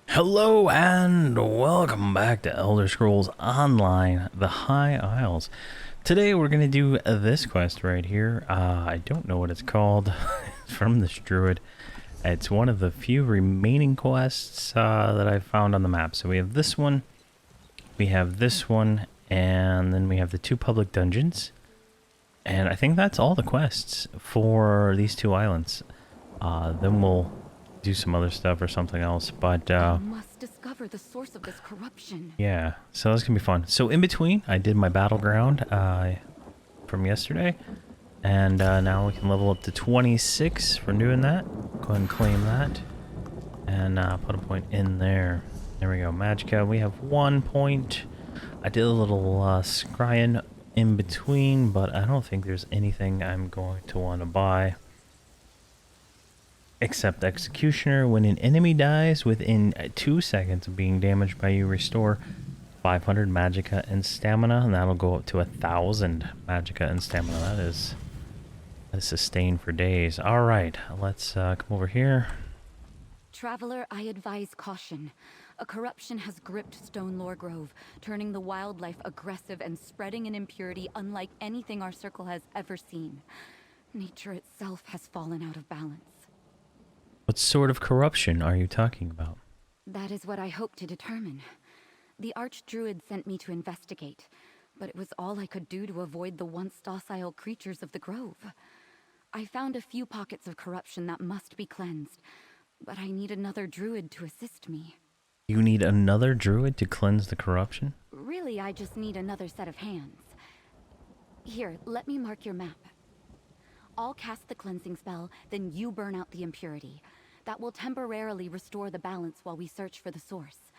Hello and welcome back to Elder Scrolls Online, the High Isles. Today we're going to do this quest right here. I don't know what it's called. It's from this druid. It's one of the few remaining quests that I've found on the map. So we have this one, we have this one, and then we have the two public dungeons. And I think that's all the quests for these two islands. Then we'll do some other stuff or something else, but I must discover the source of this corruption. yeah, so that's gonna be fun. So in between I did my battleground from yesterday, and now we can level up to 26 for doing that. Go ahead and claim that and put a point in there. There we go. Magicka, we have 1 point. I did a little scrying in between, but I don't think there's anything I'm going to want to buy. Except Executioner. When an enemy dies within 2 seconds of being damaged by you, restore 500 magicka and stamina, and that'll go up to 1,000 magicka and stamina. That is sustained for days. All right, let's come over here. Traveler, I advise caution. A corruption has gripped Stone Lore Grove, turning the wildlife aggressive and spreading an impurity unlike anything our circle has ever seen. Nature itself has fallen out of balance. What sort of corruption are you talking about? That is what I hope to determine. The Archdruid sent me to investigate, but it was all I could do to avoid the once docile creatures of the grove. I found a few pockets of corruption that must be cleansed, but I need another druid to assist me. You need another druid to cleanse the corruption? Really, I just need another set of hands. Here, let me mark your map. I'll cast the cleansing spell, then you burn out the impurity. That will temporarily restore the balance while we search for the source.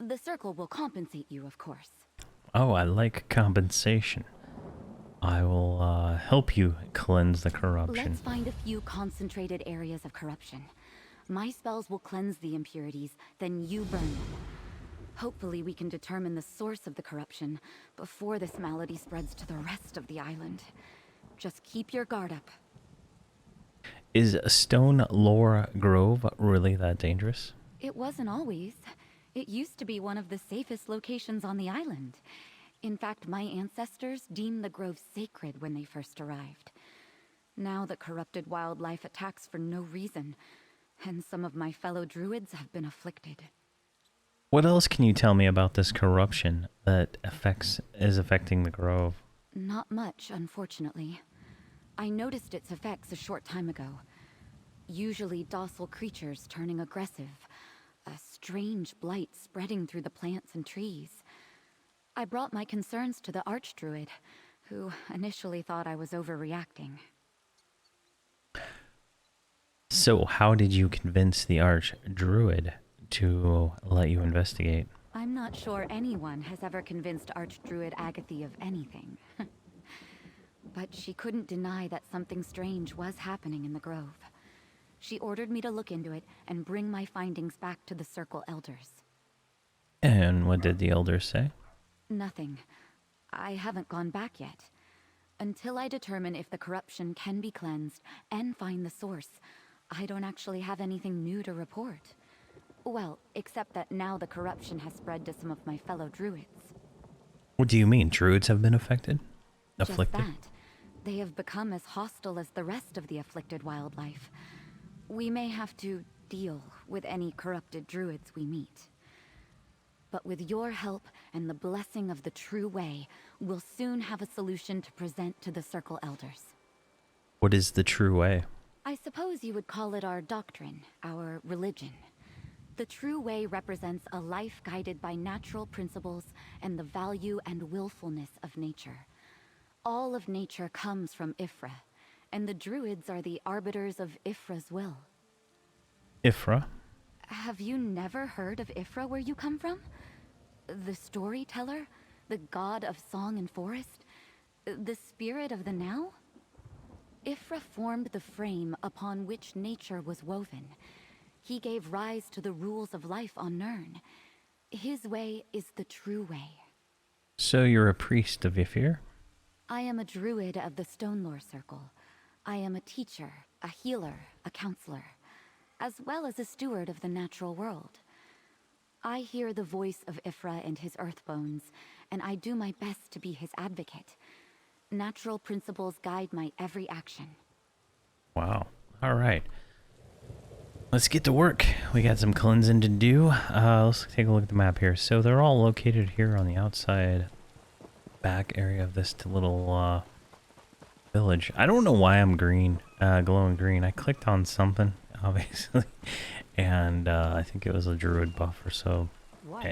The circle will compensate you, of course. Oh, I like compensation. I will help you cleanse the corruption. Let's find a few concentrated areas of corruption. My spells will cleanse the impurities, then you burn them. Hopefully we can determine the source of the corruption before this malady spreads to the rest of the island. Just keep your guard up. Is Stone Lore Grove really that dangerous? It wasn't always. It used to be one of the safest locations on the island. In fact, my ancestors deemed the grove sacred when they first arrived. Now the corrupted wildlife attacks for no reason, and some of my fellow druids have been afflicted. What else can you tell me about this corruption that is affecting the grove? Not much, unfortunately. I noticed its effects a short time ago. Usually docile creatures turning aggressive. A strange blight spreading through the plants and trees. I brought my concerns to the Archdruid, who initially thought I was overreacting. So how did you convince the Archdruid to let you investigate? I'm not sure anyone has ever convinced Archdruid Agathy of anything. But she couldn't deny that something strange was happening in the grove. She ordered me to look into it and bring my findings back to the Circle Elders. And what did the elders say? Nothing. I haven't gone back yet. Until I determine if the corruption can be cleansed and find the source, I don't actually have anything new to report. Well, except that now the corruption has spread to some of my fellow druids. What do you mean? Druids have been affected? Afflicted? Just that. They have become as hostile as the rest of the afflicted wildlife. We may have to deal with any corrupted druids we meet. But with your help and the blessing of the true way, we'll soon have a solution to present to the Circle Elders. What is the true way? I suppose you would call it our doctrine, our religion. The true way represents a life guided by natural principles and the value and willfulness of nature. All of nature comes from Ifra, and the druids are the arbiters of Ifra's will. Ifra? Have you never heard of Ifra where you come from? The storyteller? The god of song and forest? The spirit of the now? Ifra formed the frame upon which nature was woven. He gave rise to the rules of life on Nirn. His way is the true way. So you're a priest of Ifir? I am a druid of the Stone Lore Circle. I am a teacher, a healer, a counselor, as well as a steward of the natural world. I hear the voice of Ifra and his earthbones, and I do my best to be his advocate. Natural principles guide my every action. Wow. All right. Let's get to work. We got some cleansing to do. Let's take a look at the map here. So they're all located here on the outside back area of this little village. I don't know why I'm green, glowing green. I clicked on something, obviously, and I think it was a druid buff or so. What?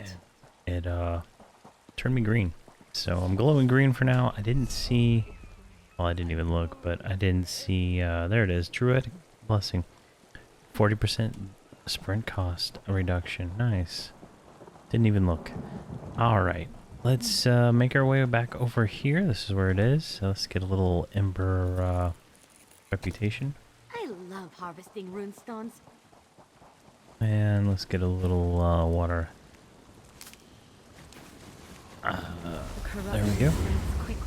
It turned me green. So I'm glowing green for now. I didn't see... Well, I didn't even look, but I didn't see... there it is. Druid blessing. 40% sprint cost reduction. Nice. Didn't even look. Alright. Let's make our way back over here. This is where it is. So let's get a little Ember reputation. I love harvesting runestones. And let's get a little water. There we go.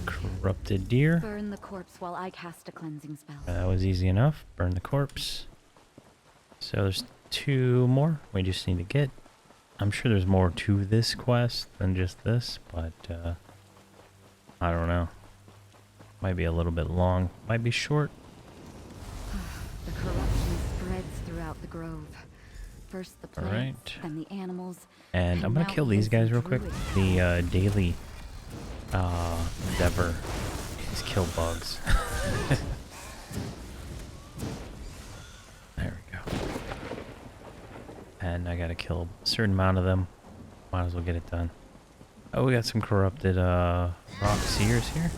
Corrupted deer. Burn the corpse while I cast a cleansing spell. That was easy enough. Burn the corpse. So there's 2 more we just need to get. I'm sure there's more to this quest than just this, but I don't know. Might be a little bit long. Might be short. The corruption spreads throughout the grove. First the plants, Alright. then the animals. And I'm gonna now kill these even guys real quick. druids. The daily endeavor is kill bugs. There we go. And I gotta kill a certain amount of them. Might as well get it done. Oh, we got some corrupted rock seers here.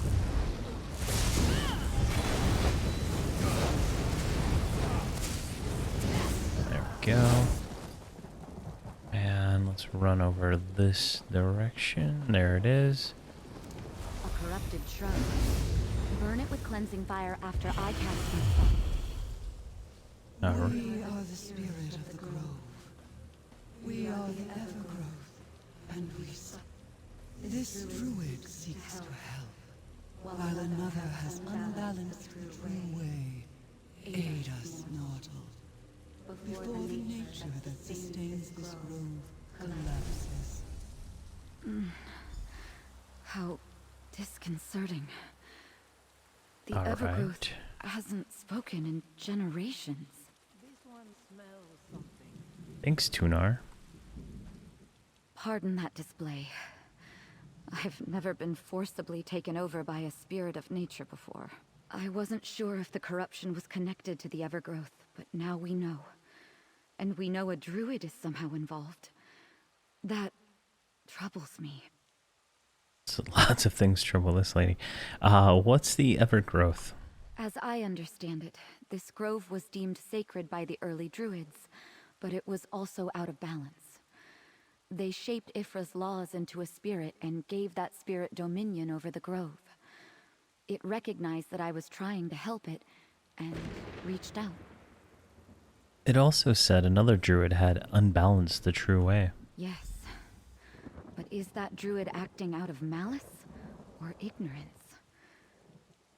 There we go. And let's run over this direction. There it is. A corrupted shrub. Burn it with cleansing fire after I cast my spell. Alright. We are the spirit of the grove. We are the evergrowth, and this druid seeks to help, while another has unbalanced the true way. Aid us, mortal, before the nature that sustains this grove collapses. How disconcerting. The All evergrowth right. hasn't spoken in generations. This one smells something. Thanks, Tunar. Pardon that display. I've never been forcibly taken over by a spirit of nature before. I wasn't sure if the corruption was connected to the evergrowth, but now we know. And we know a druid is somehow involved. That troubles me. So lots of things trouble this lady. What's the evergrowth? As I understand it, this grove was deemed sacred by the early druids, but it was also out of balance. They shaped Ifra's laws into a spirit and gave that spirit dominion over the grove. It recognized that I was trying to help it, and reached out. It also said another druid had unbalanced the true way. Yes. But is that druid acting out of malice or ignorance?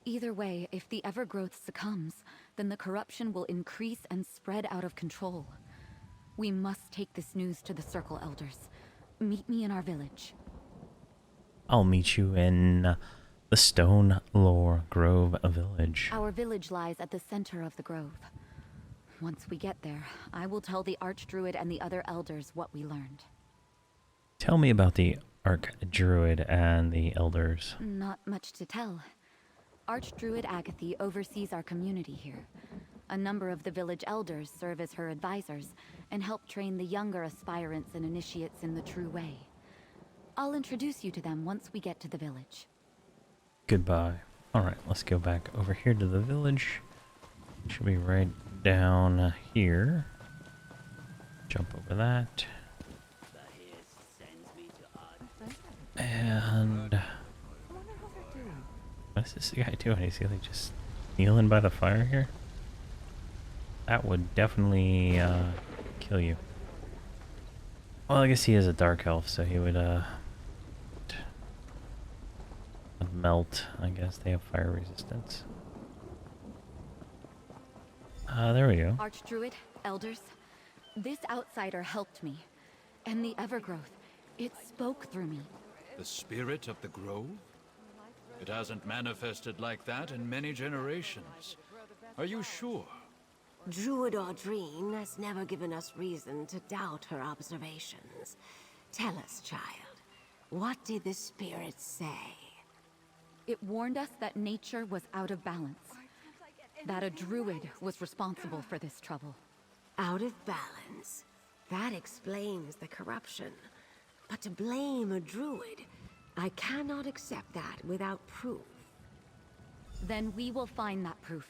Either way, if the evergrowth succumbs, then the corruption will increase and spread out of control. We must take this news to the Circle Elders. Meet me in our village. I'll meet you in the Stone Lore Grove village. Our village lies at the center of the grove. Once we get there, I will tell the Archdruid and the other elders what we learned. Tell me about the Archdruid and the elders. Not much to tell. Archdruid Agathy oversees our community here. A number of the village elders serve as her advisors and help train the younger aspirants and initiates in the true way. I'll introduce you to them once we get to the village. Goodbye. Alright, let's go back over here to the village. Should be right down here. Jump over that. And what is this guy doing? Is he like just kneeling by the fire here? That would definitely kill you. Well, I guess he is a dark elf, so he would melt. I guess they have fire resistance. There we go. Archdruid, elders, this outsider helped me. And the Evergrowth, it spoke through me. The spirit of the grove? It hasn't manifested like that in many generations. Are you sure? Druid Audrine has never given us reason to doubt her observations. Tell us, child, what did the spirit say? It warned us that nature was out of balance. That a druid was responsible for this trouble. Out of balance? That explains the corruption. But to blame a druid, I cannot accept that without proof. Then we will find that proof.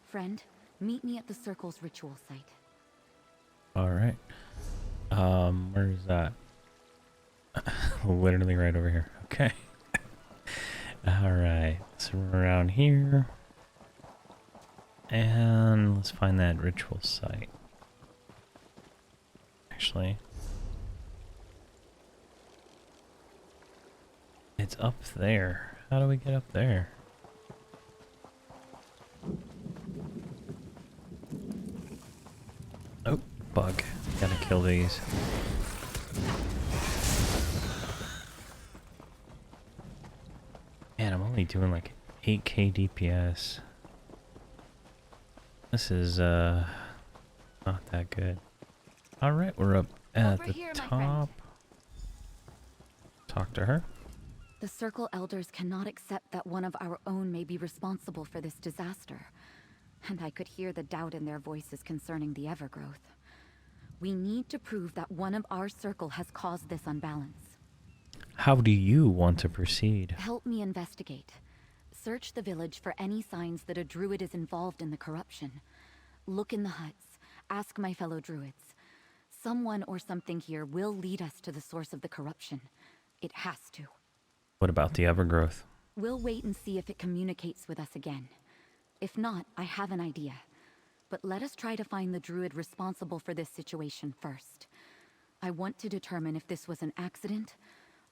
Friend, meet me at the Circle's ritual site. Alright. Where's that? Literally right over here. Okay. Alright. So we're around here. And let's find that ritual site. Actually, it's up there. How do we get up there? Oh, bug. Gotta kill these. Man, I'm only doing like 8k DPS. This is, not that good. Alright, we're up at Over the here, my friend. top. Talk to her. The Circle elders cannot accept that one of our own may be responsible for this disaster. And I could hear the doubt in their voices concerning the Evergrowth. We need to prove that one of our Circle has caused this unbalance. How do you want to proceed? Help me investigate. Search the village for any signs that a druid is involved in the corruption. Look in the huts. Ask my fellow druids. Someone or something here will lead us to the source of the corruption. It has to. What about the Evergrowth? We'll wait and see if it communicates with us again. If not, I have an idea. But let us try to find the druid responsible for this situation first. I want to determine if this was an accident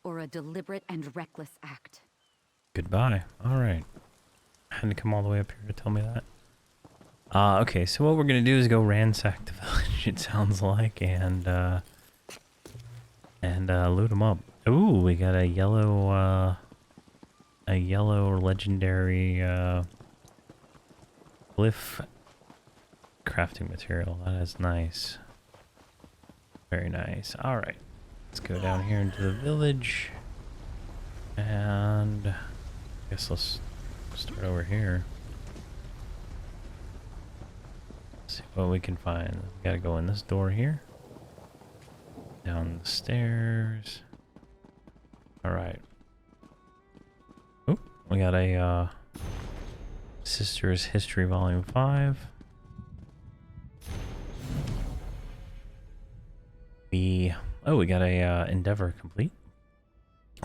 or a deliberate and reckless act. Goodbye. Alright. Had to come all the way up here to tell me that. Okay, so what we're gonna do is go ransack the village, it sounds like, and loot them up. Ooh, we got a yellow legendary, glyph crafting material. That is nice. Very nice. Alright. Let's go down here into the village. And I guess let's start over here. See what we can find. We gotta go in this door here. Down the stairs. Alright. Oh, we got a Sister's History Volume 5. We got a Endeavor complete.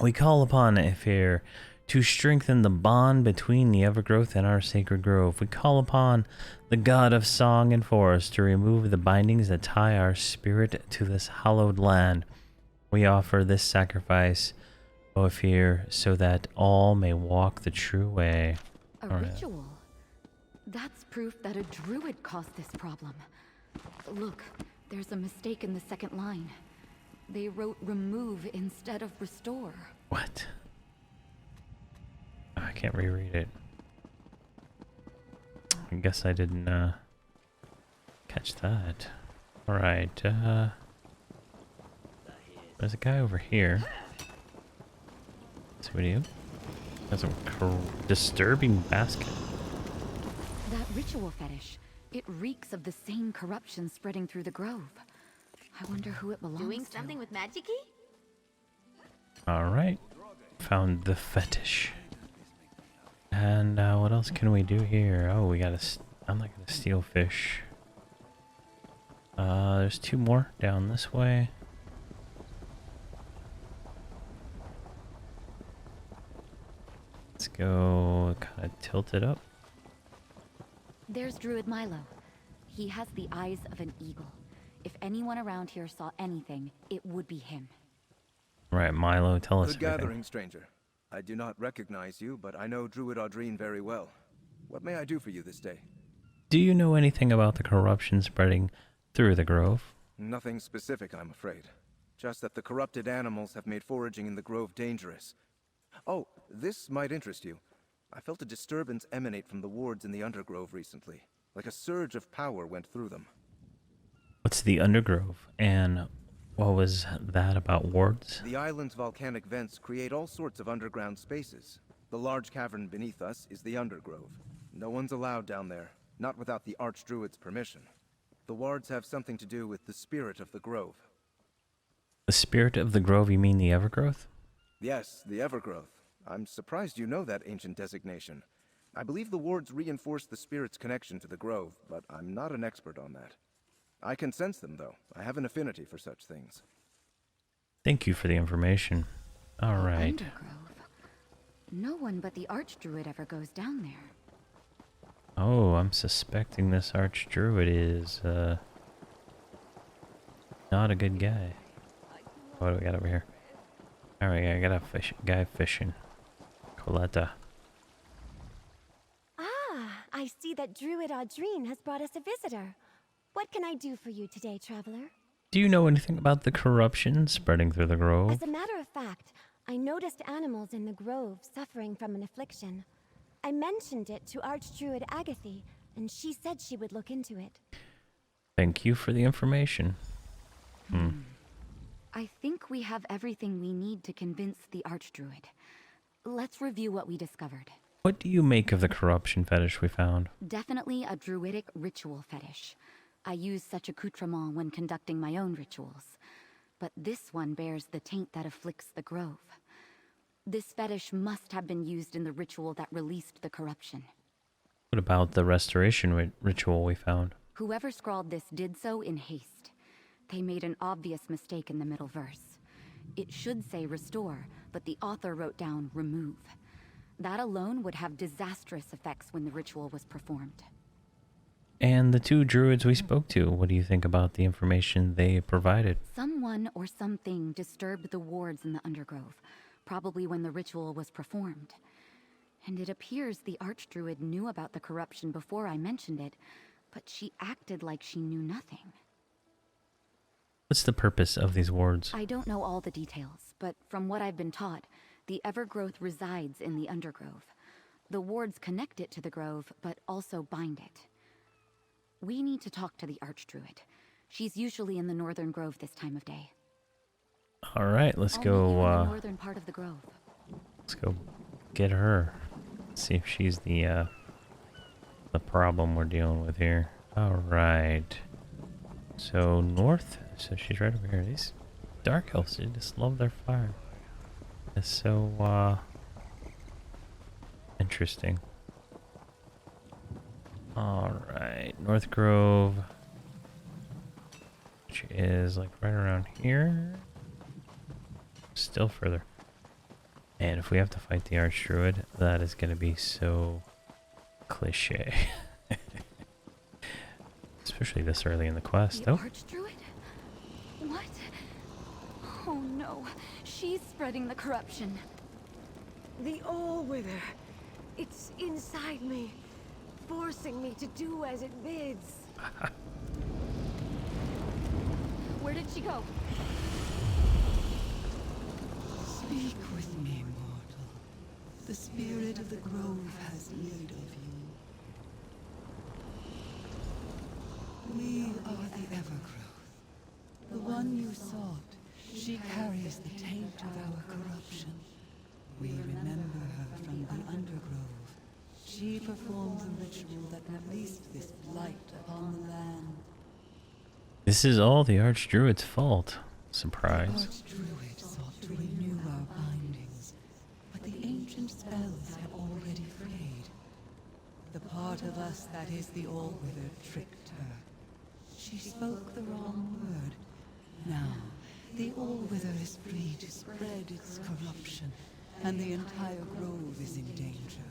We call upon Ifir to strengthen the bond between the Evergrowth and our sacred grove. We call upon the god of song and forest to remove the bindings that tie our spirit to this hallowed land. We offer this sacrifice, O Ifir, so that all may walk the true way. A ritual? That's proof that a druid caused this problem. Look, there's a mistake in the second line. They wrote remove instead of restore. What? I can't reread it. I guess I didn't catch that. Alright, there's a guy over here. Let's see what he is. Has a disturbing basket. That ritual fetish, it reeks of the same corruption spreading through the grove. I wonder who it belongs Doing to. something with magic-y? Alright. Found the fetish. And what else can we do here? Oh, we gotta... I'm not gonna steal fish. There's two more down this way. Let's go kind of tilt it up. There's Druid Milo. He has the eyes of an eagle. If anyone around here saw anything, it would be him. Right, Milo, tell us Good everything. gathering, stranger. I do not recognize you, but I know Druid Audrine very well. What may I do for you this day? Do you know anything about the corruption spreading through the grove? Nothing specific, I'm afraid. Just that the corrupted animals have made foraging in the grove dangerous. Oh, this might interest you. I felt a disturbance emanate from the wards in the undergrove recently. Like a surge of power went through them. What's the undergrove, and what was that about wards? The island's volcanic vents create all sorts of underground spaces. The large cavern beneath us is the undergrove. No one's allowed down there, not without the Archdruid's permission. The wards have something to do with the spirit of the grove. The spirit of the grove, you mean the Evergrowth? Yes, the Evergrowth. I'm surprised you know that ancient designation. I believe the wards reinforce the spirit's connection to the grove, but I'm not an expert on that. I can sense them, though. I have an affinity for such things. Thank you for the information. All right. Undergrove. No one but the Archdruid ever goes down there. Oh, I'm suspecting this Archdruid is, not a good guy. What do we got over here? Alright, I got a guy fishing. Coletta. Ah, I see that Druid Audrine has brought us a visitor. What can I do for you today, traveler? Do you know anything about the corruption spreading through the grove? As a matter of fact, I noticed animals in the grove suffering from an affliction. I mentioned it to Archdruid Agathe, and she said she would look into it. Thank you for the information. I think we have everything we need to convince the Archdruid. Let's review what we discovered. What do you make of the corruption fetish we found? Definitely a druidic ritual fetish. I use such accoutrement when conducting my own rituals. But this one bears the taint that afflicts the grove. This fetish must have been used in the ritual that released the corruption. What about the restoration ritual we found? Whoever scrawled this did so in haste. They made an obvious mistake in the middle verse. It should say restore, but the author wrote down remove. That alone would have disastrous effects when the ritual was performed. And the two druids we spoke to, what do you think about the information they provided? Someone or something disturbed the wards in the undergrove, probably when the ritual was performed. And it appears the Archdruid knew about the corruption before I mentioned it, but she acted like she knew nothing. What's the purpose of these wards? I don't know all the details, but from what I've been taught, the Evergrowth resides in the undergrove. The wards connect it to the grove, but also bind it. We need to talk to the Archdruid. She's usually in the northern grove this time of day. All right, let's I'll meet you in the go. northern part of the grove. Let's go get her. See if she's the problem we're dealing with here. All right. So north. So she's right over here. These dark elves, they just love their fire. It's so interesting. All right, North Grove, which is like right around here. Still further. And if we have to fight the Archdruid, that is going to be so cliche. Especially this early in the quest. The Oh, Archdruid? What? Oh no, she's spreading the corruption. The All-Wither. It's inside me, forcing me to do as it bids. Where did she go? Speak with me, mortal. The spirit of the grove has need of you. We are the Evergrowth. The one you sought. She carries the taint of our corruption. We remember her from the undergrove. She performed the ritual that released this blight upon the land. this is all the Archdruid's fault. Surprise. Archdruid sought to renew our bindings, but the ancient spells had already frayed. The part of us that is the All-Wither tricked her. She spoke the wrong word. Now, the All-Wither is free to spread its corruption, and the entire grove is in danger.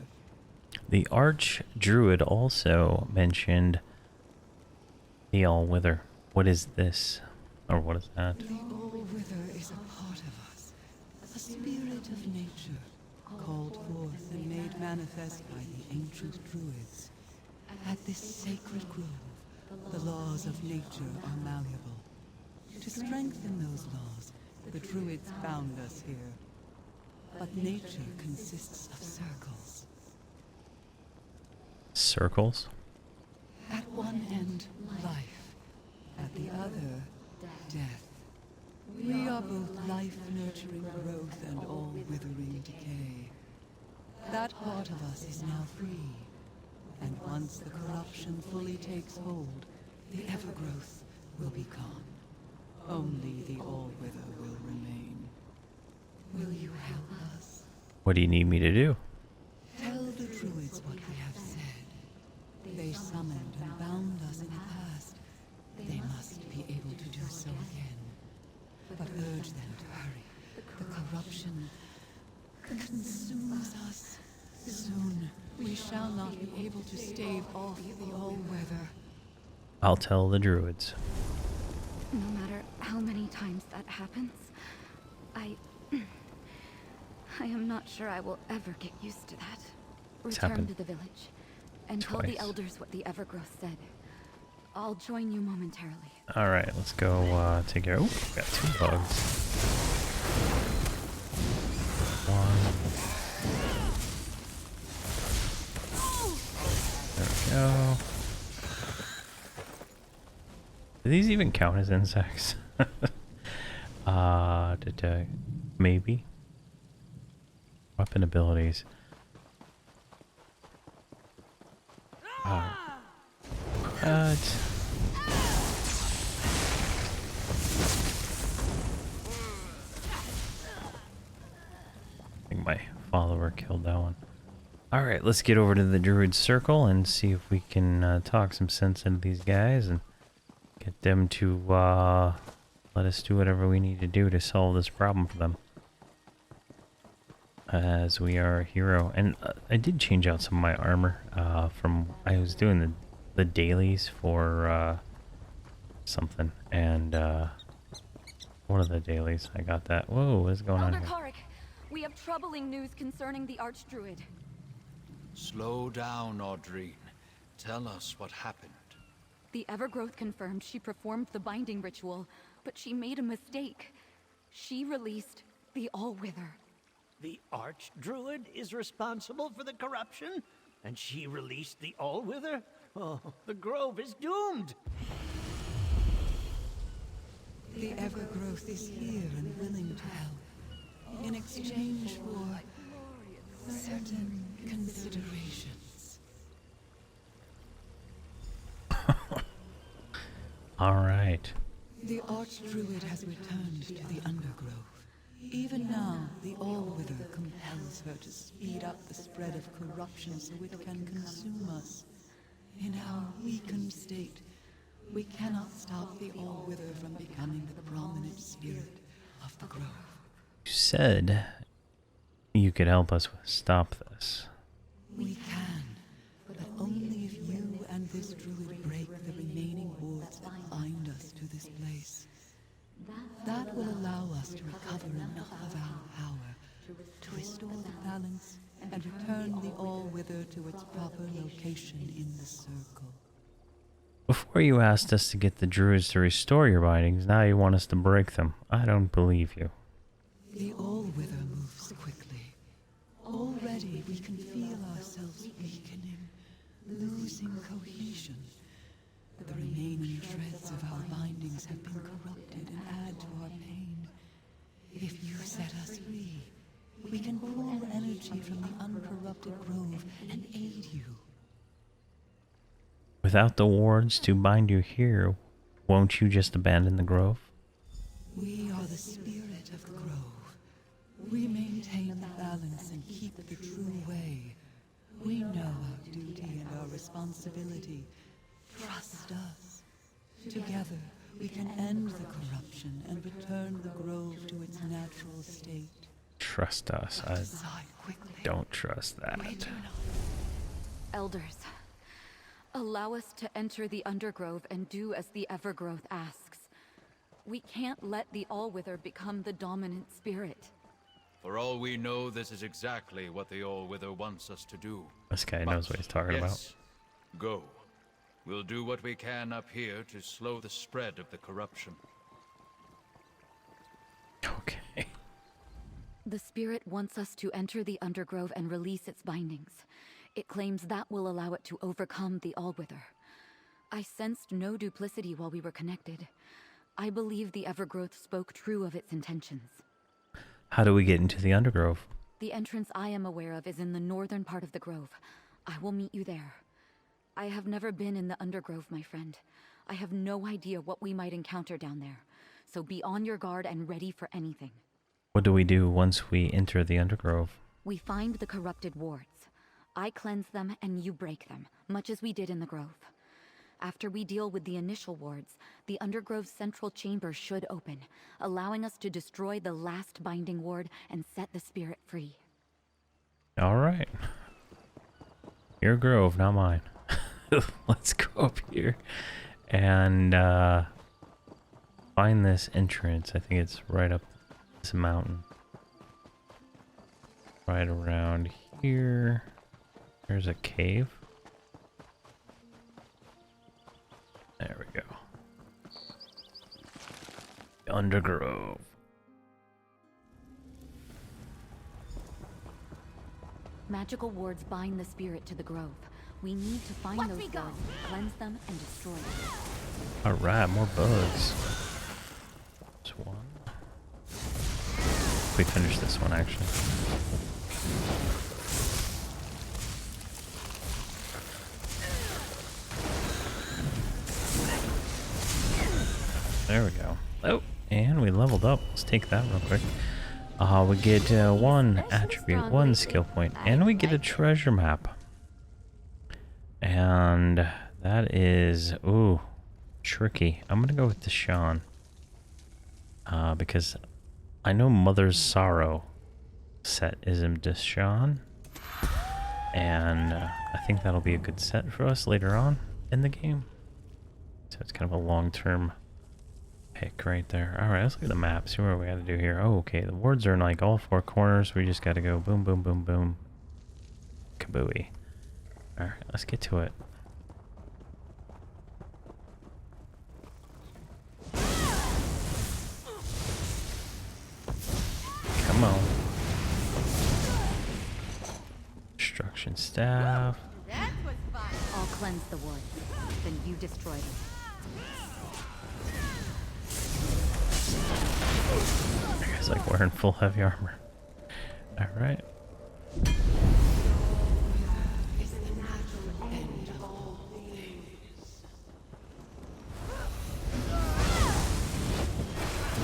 The Archdruid also mentioned the All-Wither. What is this? Or what is that? The All-Wither is a part of us, a spirit of nature, called forth and made manifest by the ancient druids. At this sacred grove, the laws of nature are malleable. To strengthen those laws, the druids found us here. But nature consists of circles. Circles? At one end, life. At the other, death. We are both life-nurturing growth and all-withering decay. That part of us is now free. And once the corruption fully takes hold, the evergrowth will be gone. Only the all-wither will remain. Will you help us? What do you need me to do? Tell the druids what we have said. They summoned and bound us in the past. They must be able to do so again. But urge them to hurry. The corruption consumes us. Soon, we shall not be able to stave off the all-weather. I'll tell the druids. No matter how many times that happens, I am not sure I will ever get used to that. Return happened to the village and tell the twice. elders what the Evergrowth said. I'll join you momentarily. Alright, let's go take care. Oh, got 2 bugs. One. There we go. Do these even count as insects? Maybe. Weapon abilities. What? I think my follower killed that one. Alright, let's get over to the druid circle and see if we can talk some sense into these guys and get them to let us do whatever we need to do to solve this problem for them. As we are a hero. And I did change out some of my armor from... I was doing the dailies for something. And one of the dailies, I got that. Whoa, what's going on Elder here? Karik, we have troubling news concerning the Archdruid. Slow down, Audrine. Tell us what happened. The Evergrowth confirmed she performed the binding ritual, but she made a mistake. She released the All-Wither. The Archdruid is responsible for the corruption? And she released the All-Wither? Oh, the Grove is doomed! The Evergrowth is here and willing to help. In exchange for certain considerations. Alright. The Archdruid has returned to the Undergrove. Even now, the All-Wither compels her to speed up the spread of corruption so it can consume us. In our weakened state, we cannot stop the All-Wither from becoming the prominent spirit of the Grove. You said you could help us stop this. We can, but only if you and this druid break the remaining wards that bind us to this place. That will allow us to recover enough of our power to restore the balance and return the All-Wither to its proper location in the circle. Before you asked us to get the druids to restore your bindings, now you want us to break them. I don't believe you. The All-Wither moves quickly. Already we can feel ourselves weakening, losing cohesion. The remaining shreds of our bindings have been corrupted and add to our pain. If you set us free, we can pull energy from the uncorrupted grove and aid you. Without the wards to bind you here, won't you just abandon the grove? We are the spirit of the grove. We maintain the balance and keep the true way. We know our duty and our responsibility. Trust us. Together, we can end the corruption and return the grove to its natural state. Trust us. I Decide quickly. don't trust that. We do not. Elders, allow us to enter the Undergrove and do as the Evergrowth asks. We can't let the All-Wither become the dominant spirit. For all we know, this is exactly what the All-Wither wants us to do. This guy But knows what he's talking about. yes, Go. We'll do what we can up here to slow the spread of the corruption. Okay. The spirit wants us to enter the Undergrove and release its bindings. It claims that will allow it to overcome the Allwither. I sensed no duplicity while we were connected. I believe the Evergrowth spoke true of its intentions. How do we get into the Undergrove? The entrance I am aware of is in the northern part of the grove. I will meet you there. I have never been in the Undergrove, my friend. I have no idea what we might encounter down there. So be on your guard and ready for anything. What do we do once we enter the Undergrove? We find the corrupted wards. I cleanse them and you break them, much as we did in the grove. After we deal with the initial wards, the Undergrove's central chamber should open, allowing us to destroy the last binding ward and set the spirit free. All right. Your grove, not mine. Let's go up here and find this entrance. I think it's right up this mountain. Right around here. There's a cave. There we go. Undergrove. Magical wards bind the spirit to the grove. We need to find those wards, cleanse them, and destroy them. Alright, more bugs. There's one. We finished this one, actually. There we go. Oh, and we leveled up. Let's take that real quick. We get one attribute, one skill point, and we get a treasure map. And that is, ooh, tricky. I'm gonna go with Deshaun. Because I know Mother's Sorrow set is in Deshaun. And I think that'll be a good set for us later on in the game. So it's kind of a long-term pick right there. Alright, let's look at the map, see what we gotta do here. Oh, okay, the wards are in like all four corners. We just gotta go boom, boom, boom, boom. Kabooey. Alright, let's get to it. Come on. Destruction staff. I'll cleanse the wards, then you destroy them. That guy's like wearing full heavy armor. Alright.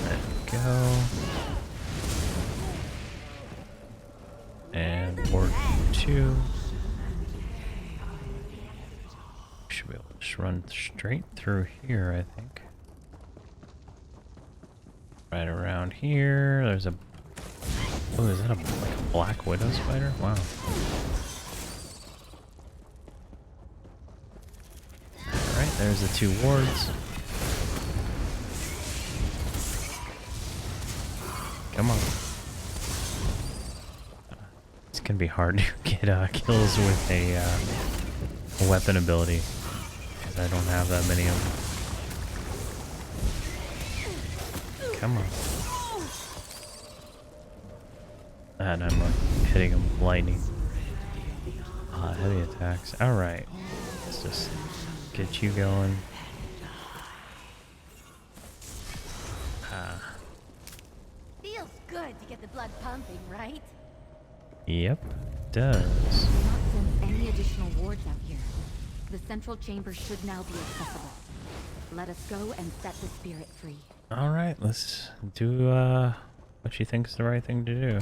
There we go. And ward 2. Should be able to just run straight through here, I think. Right around here, there's a... Oh, is that like a black widow spider? Wow. Alright, there's the 2 wards. Come on. It's gonna be hard to get kills with a weapon ability, because I don't have that many of them. Come on. And I'm hitting him with lightning. Heavy attacks. Alright. Let's just get you going. Feels good to get the blood pumping, right? Yep, it does. Do not send any additional wards out here. The central chamber should now be accessible. Let us go and set the spirit free. Alright, let's do what you think is the right thing to do.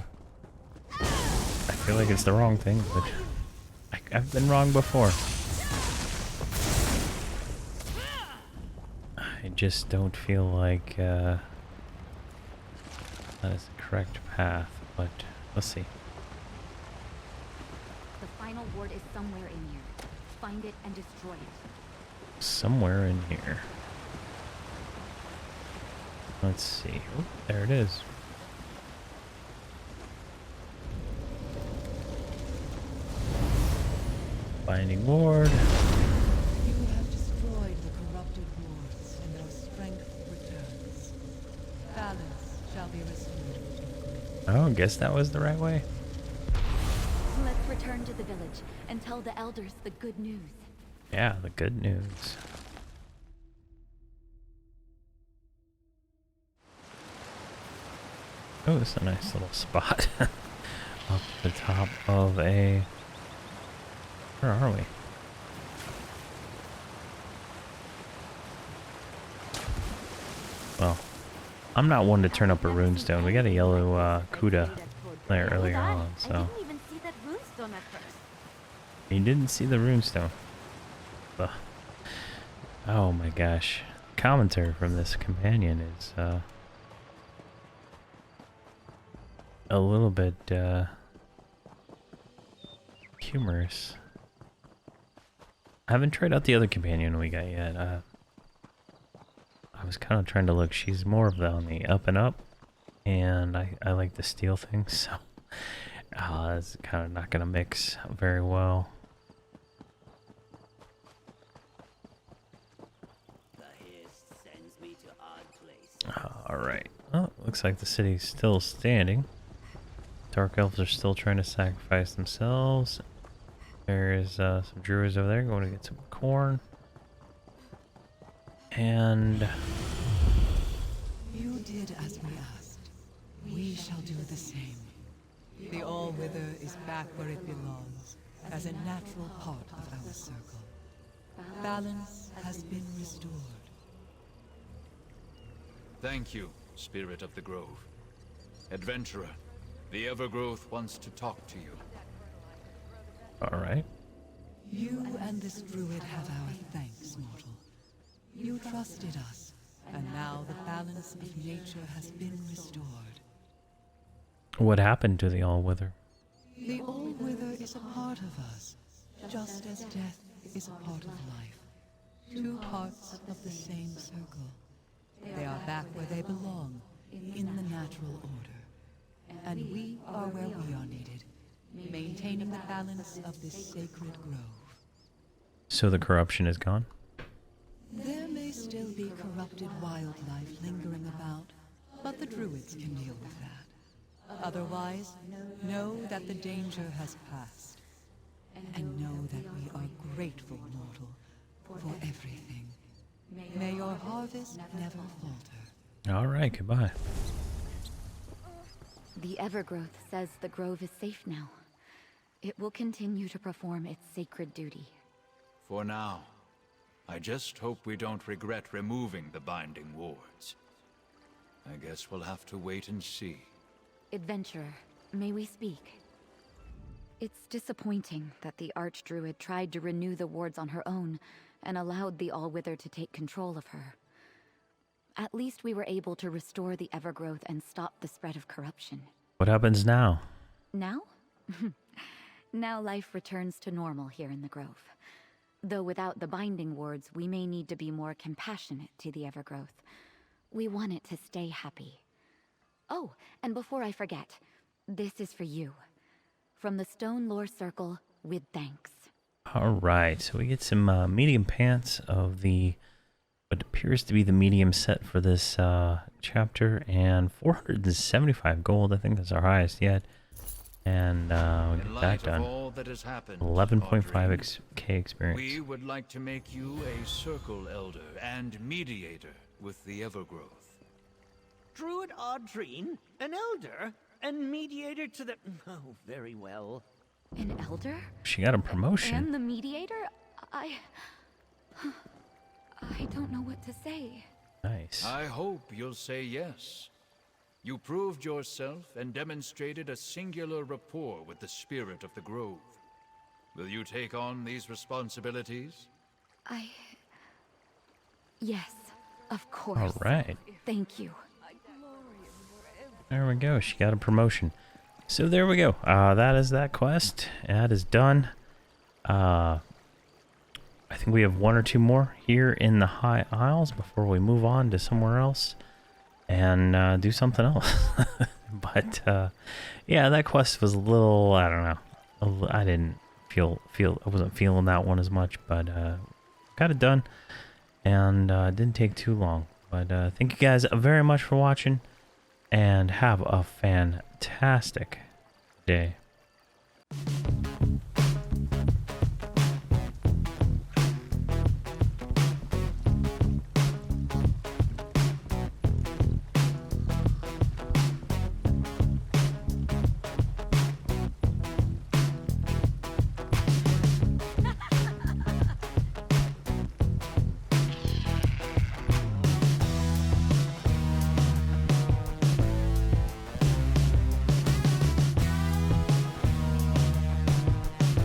I feel like it's the wrong thing, but I've been wrong before. I just don't feel like that is the correct path, but let's see. The final ward is somewhere in here. Find it and destroy it. Somewhere in here. Let's see. Oh, there it is. Binding ward. shall be restored. Oh, guess that was the right way. Let's return to the village and tell the elders the good news. Yeah, the good news. Oh, this is a nice little spot. Up the top of a... Where are we? Well, I'm not one to turn up a runestone. We got a yellow Kuda there earlier on, so... I didn't even see that runestone at first. You didn't see the runestone. Ugh. Oh my gosh. Commentary from this companion is a little bit humorous. I haven't tried out the other companion we got yet. I was kind of trying to look. She's more of the on the up and up, and I like the steel things, so it's kind of not going to mix very well. Alright. Oh, looks like the city's still standing. Dark elves are still trying to sacrifice themselves. There's some druids over there going to get some corn. And... You did as we asked. We shall do the same. The All-Wither is back where it belongs, as a natural part of our circle. Balance has been restored. Thank you, Spirit of the Grove. Adventurer, the Evergrowth wants to talk to you. alright. You and this druid have our thanks, mortal. You trusted us, and now the balance of nature has been restored. What happened to the All-Wither? The All-Wither is a part of us, just as death is a part of life. Two parts of the same circle. They are back where they belong, in the natural order. And we are where we are needed, maintaining the balance of this sacred grove. So the corruption is gone? There may still be corrupted wildlife lingering about, but the druids can deal with that. Otherwise, know that the danger has passed. And know that we are grateful, mortal, for everything. May your harvest never falter. Alright, goodbye. The Evergrowth says the grove is safe now. It will continue to perform its sacred duty. For now. I just hope we don't regret removing the binding wards. I guess we'll have to wait and see. Adventurer, may we speak? It's disappointing that the Archdruid tried to renew the wards on her own and allowed the All-Wither to take control of her. At least we were able to restore the Evergrowth and stop the spread of corruption. What happens now? Now? Now life returns to normal here in the Grove. Though without the binding wards, we may need to be more compassionate to the Evergrowth. We want it to stay happy. Oh, and before I forget, this is for you. From the Stone Lore Circle, with thanks. Alright, so we get some medium pants of the what appears to be the medium set for this chapter, and 475 gold. I think that's our highest yet. And we get that done. 11.5 K experience. We would like to make you a Circle Elder and Mediator with the Evergrowth. Druid Audrine, an elder, and mediator to the... Oh, very well. An elder? She got a promotion. And the mediator? I don't know what to say. Nice. I hope you'll say yes. You proved yourself and demonstrated a singular rapport with the spirit of the Grove. Will you take on these responsibilities? Yes, of course. Alright. Thank you. There we go. She got a promotion. So there we go. That is that quest. That is done. I think we have one or two more here in the High Isles before we move on to somewhere else and do something else. But yeah, that quest was a little, I don't know. I didn't feel I wasn't feeling that one as much, but got it done, and didn't take too long. But thank you guys very much for watching. and have a fantastic day.